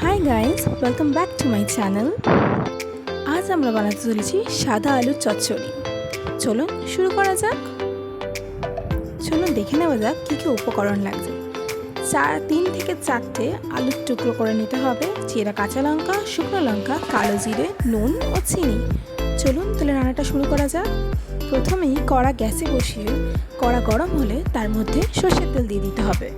Hi guys, welcome back to my channel. আজ আমরা বানাতে চলেছি সাদা আলুর চচ্চড়ি। চলুন শুরু করা যাক। চলুন দেখে নেওয়া যাক কী কী উপকরণ লাগছে। 3 থেকে 4টে আলুর টুকরো করে নিতে হবে, চেরা কাঁচা লঙ্কা, শুকনো লঙ্কা, কালো জিরে, নুন ও চিনি। চলুন তাহলে রান্নাটা শুরু করা যাক। প্রথমেই কড়া গ্যাসে বসিয়ে কড়া গরম হলে তার মধ্যে সর্ষের তেল দিয়ে দিতে হবে।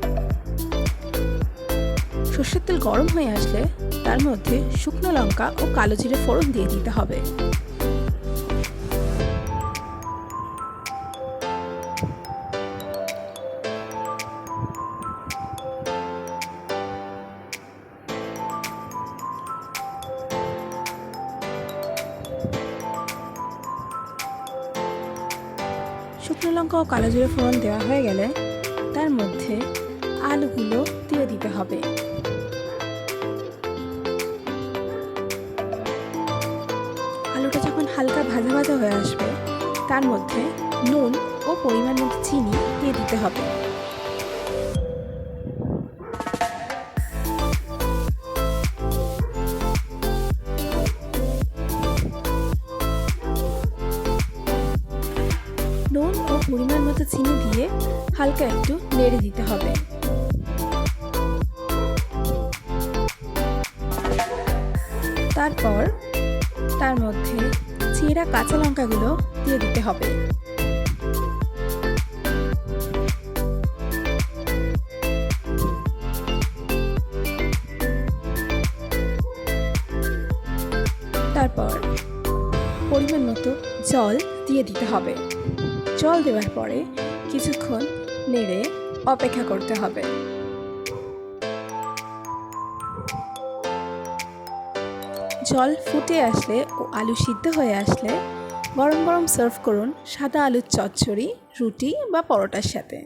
সর্ষের তেল গরম হয়ে আসলে তার মধ্যে শুকনো লঙ্কা ও কালো জিরে ফোড়ন দিয়ে দিতে হবে। শুকনো লঙ্কা ও কালো জিরে ফোড়ন দেওয়া হয়ে গেলে তার মধ্যে আলুগুলো দিয়ে দিতে হবে। আলুটা যখন হালকা ভাজা ভাজা হয়ে আসবে তার মধ্যে নুন ও পরিমাণ মতো চিনি দিয়ে দিতে হবে। নুন ও পরিমাণ মতো চিনি দিয়ে হালকা একটু নেড়ে দিতে হবে। তারপর তার মধ্যে চেরা কাঁচা লঙ্কাগুলো দিয়ে দিতে হবে। তারপর পরিমাণ মতো জল দিয়ে দিতে হবে। জল দেওয়ার পরে কিছুক্ষণ নেড়ে অপেক্ষা করতে হবে। জল ফুটে আসলে ও আলু সিদ্ধ হয়ে আসলে গরম গরম সার্ভ করুন সাদা আলুর চচ্চড়ি রুটি বা পরোটার সাথে।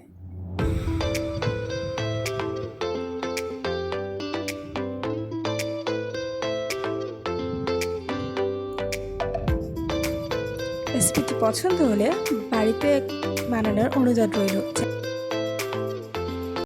রেসিপিটি পছন্দ হলে বাড়িতে বানানোর অনুরোধ রইল।